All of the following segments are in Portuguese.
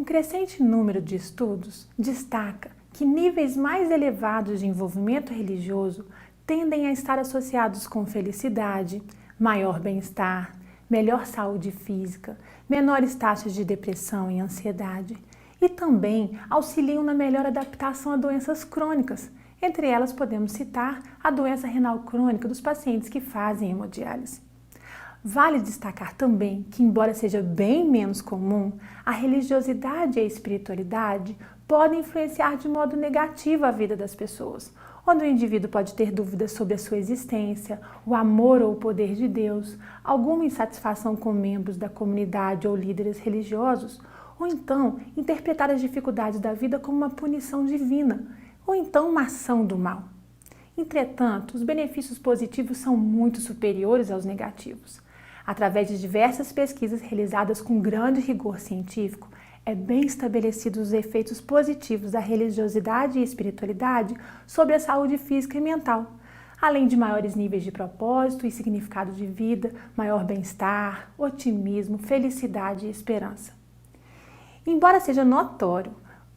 crescente número de estudos destaca que níveis mais elevados de envolvimento religioso tendem a estar associados com felicidade, maior bem-estar, melhor saúde física, menores taxas de depressão e ansiedade, e também auxiliam na melhor adaptação a doenças crônicas. Entre elas podemos citar a doença renal crônica dos pacientes que fazem hemodiálise. Vale destacar também que, embora seja bem menos comum, a religiosidade e a espiritualidade podem influenciar de modo negativo a vida das pessoas, onde o indivíduo pode ter dúvidas sobre a sua existência, o amor ou o poder de Deus, alguma insatisfação com membros da comunidade ou líderes religiosos, ou então interpretar as dificuldades da vida como uma punição divina, ou então uma ação do mal. Entretanto, os benefícios positivos são muito superiores aos negativos. Através de diversas pesquisas realizadas com grande rigor científico, é bem estabelecido os efeitos positivos da religiosidade e espiritualidade sobre a saúde física e mental, além de maiores níveis de propósito e significado de vida, maior bem-estar, otimismo, felicidade e esperança. Embora seja notório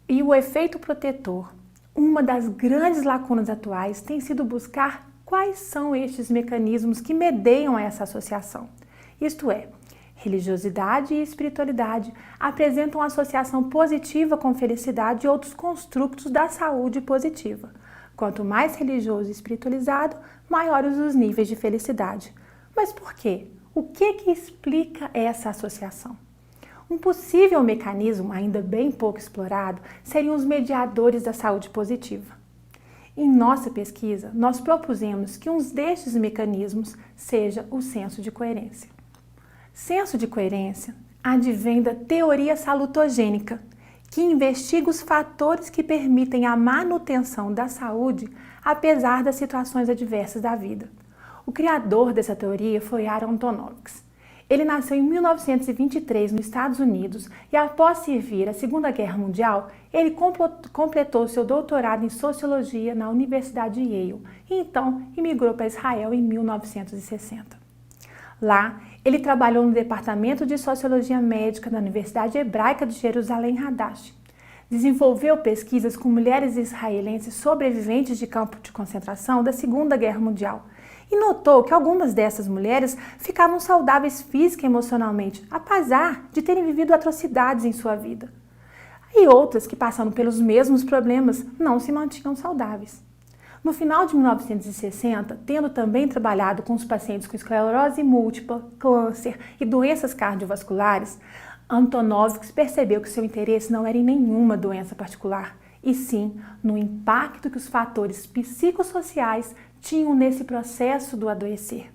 e o efeito protetor, uma das grandes lacunas atuais tem sido buscar quais são estes mecanismos que medeiam essa associação. Isto é, religiosidade e espiritualidade apresentam associação positiva com felicidade e outros construtos da saúde positiva. Quanto mais religioso e espiritualizado, maiores os níveis de felicidade. Mas por quê? O que explica essa associação? Um possível mecanismo, ainda bem pouco explorado, seriam os mediadores da saúde positiva. Em nossa pesquisa, nós propusemos que um destes mecanismos seja o senso de coerência. Senso de coerência advém da teoria salutogênica, que investiga os fatores que permitem a manutenção da saúde apesar das situações adversas da vida. O criador dessa teoria foi Aaron Antonovics. Ele nasceu em 1923 nos Estados Unidos e, após servir a Segunda Guerra Mundial, ele completou seu doutorado em Sociologia na Universidade de Yale e então imigrou para Israel em 1960. Lá, ele trabalhou no Departamento de Sociologia Médica da Universidade Hebraica de Jerusalém Hadash. Desenvolveu pesquisas com mulheres israelenses sobreviventes de campo de concentração da Segunda Guerra Mundial e notou que algumas dessas mulheres ficavam saudáveis física e emocionalmente, apesar de terem vivido atrocidades em sua vida. E outras que, passando pelos mesmos problemas, não se mantinham saudáveis. No final de 1960, tendo também trabalhado com os pacientes com esclerose múltipla, câncer e doenças cardiovasculares, Antonovics percebeu que seu interesse não era em nenhuma doença particular, e sim no impacto que os fatores psicossociais tinham nesse processo do adoecer.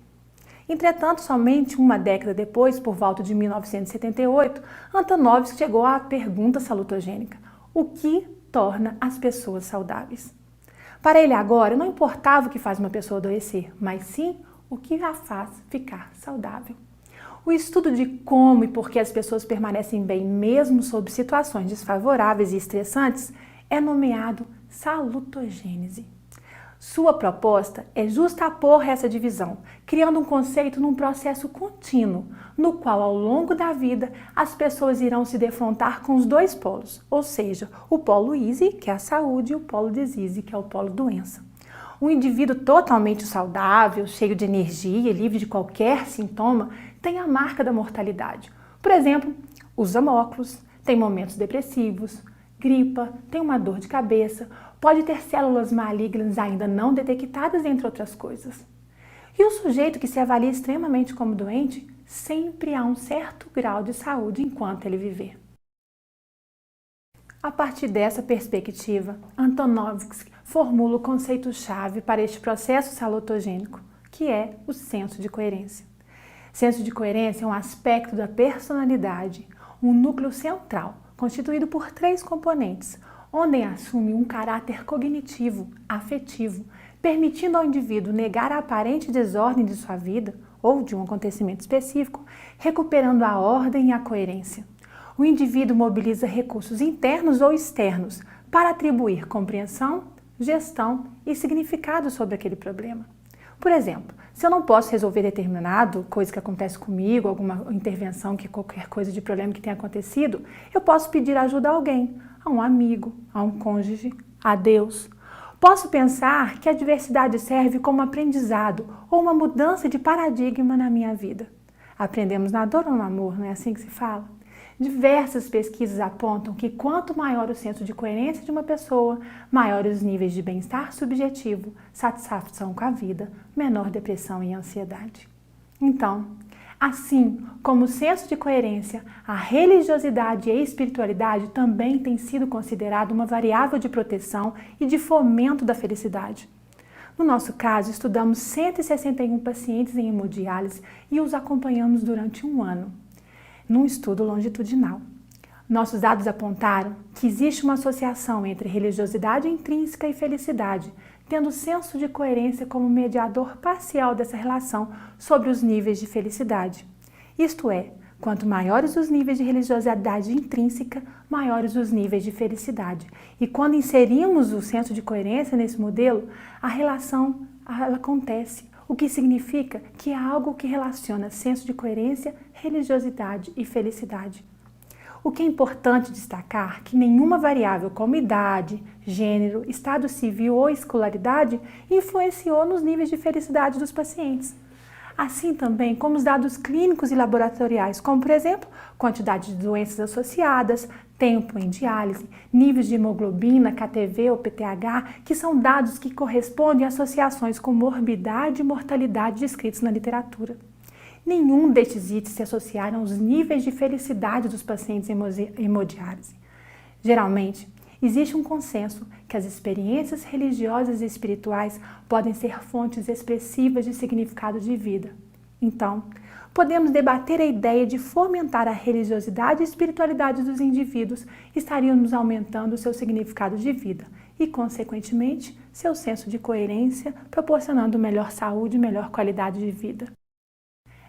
Entretanto, somente uma década depois, por volta de 1978, Antonovics chegou à pergunta salutogênica: o que torna as pessoas saudáveis? Para ele agora, não importava o que faz uma pessoa adoecer, mas sim o que a faz ficar saudável. O estudo de como e por que as pessoas permanecem bem mesmo sob situações desfavoráveis e estressantes é nomeado salutogênese. Sua proposta é justapor essa divisão, criando um conceito num processo contínuo, no qual ao longo da vida as pessoas irão se defrontar com os dois polos, ou seja, o polo easy, que é a saúde, e o polo disease, que é o polo doença. Um indivíduo totalmente saudável, cheio de energia, livre de qualquer sintoma, tem a marca da mortalidade. Por exemplo, usa óculos, tem momentos depressivos, gripa, tem uma dor de cabeça, pode ter células malignas ainda não detectadas, entre outras coisas. E o sujeito que se avalia extremamente como doente, sempre há um certo grau de saúde enquanto ele viver. A partir dessa perspectiva, Antonovics formula o conceito-chave para este processo salutogênico, que é o senso de coerência. Senso de coerência é um aspecto da personalidade, um núcleo central, constituído por 3 componentes, onde assume um caráter cognitivo, afetivo, permitindo ao indivíduo negar a aparente desordem de sua vida ou de um acontecimento específico, recuperando a ordem e a coerência. O indivíduo mobiliza recursos internos ou externos para atribuir compreensão, gestão e significado sobre aquele problema. Por exemplo, se eu não posso resolver determinado coisa que acontece comigo, alguma intervenção, qualquer coisa de problema que tenha acontecido, eu posso pedir ajuda a alguém, a um amigo, a um cônjuge, a Deus. Posso pensar que a diversidade serve como aprendizado ou uma mudança de paradigma na minha vida. Aprendemos na dor ou no amor, não é assim que se fala? Diversas pesquisas apontam que quanto maior o senso de coerência de uma pessoa, maiores os níveis de bem-estar subjetivo, satisfação com a vida, menor depressão e ansiedade. Então, assim como o senso de coerência, a religiosidade e a espiritualidade também têm sido considerado uma variável de proteção e de fomento da felicidade. No nosso caso, estudamos 161 pacientes em hemodiálise e os acompanhamos durante um ano, num estudo longitudinal. Nossos dados apontaram que existe uma associação entre religiosidade intrínseca e felicidade, tendo o senso de coerência como mediador parcial dessa relação sobre os níveis de felicidade. Isto é, quanto maiores os níveis de religiosidade intrínseca, maiores os níveis de felicidade. E quando inserimos o senso de coerência nesse modelo, a relação ela acontece, o que significa que é algo que relaciona senso de coerência, religiosidade e felicidade. O que é importante destacar é que nenhuma variável como idade, gênero, estado civil ou escolaridade influenciou nos níveis de felicidade dos pacientes. Assim também como os dados clínicos e laboratoriais, como por exemplo, quantidade de doenças associadas, tempo em diálise, níveis de hemoglobina, KTV ou PTH, que são dados que correspondem a associações com morbidade e mortalidade descritos na literatura. Nenhum destes itens se associaram aos níveis de felicidade dos pacientes em hemodiálise. Geralmente, existe um consenso que as experiências religiosas e espirituais podem ser fontes expressivas de significado de vida. Então, podemos debater a ideia de fomentar a religiosidade e espiritualidade dos indivíduos, estaríamos aumentando seu significado de vida e, consequentemente, seu senso de coerência, proporcionando melhor saúde e melhor qualidade de vida.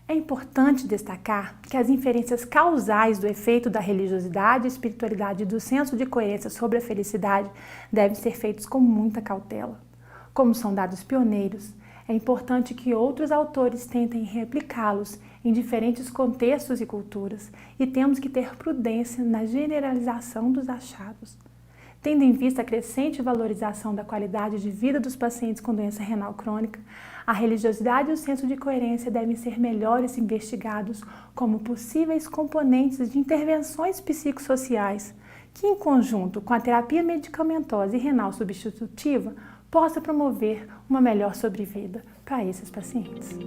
É importante destacar que as inferências causais do efeito da religiosidade, espiritualidade e do senso de coerência sobre a felicidade devem ser feitos com muita cautela. Como são dados pioneiros, é importante que outros autores tentem replicá-los em diferentes contextos e culturas e temos que ter prudência na generalização dos achados. Tendo em vista a crescente valorização da qualidade de vida dos pacientes com doença renal crônica, a religiosidade e o senso de coerência devem ser melhores investigados como possíveis componentes de intervenções psicossociais, que em conjunto com a terapia medicamentosa e renal substitutiva, possa promover uma melhor sobrevida para esses pacientes.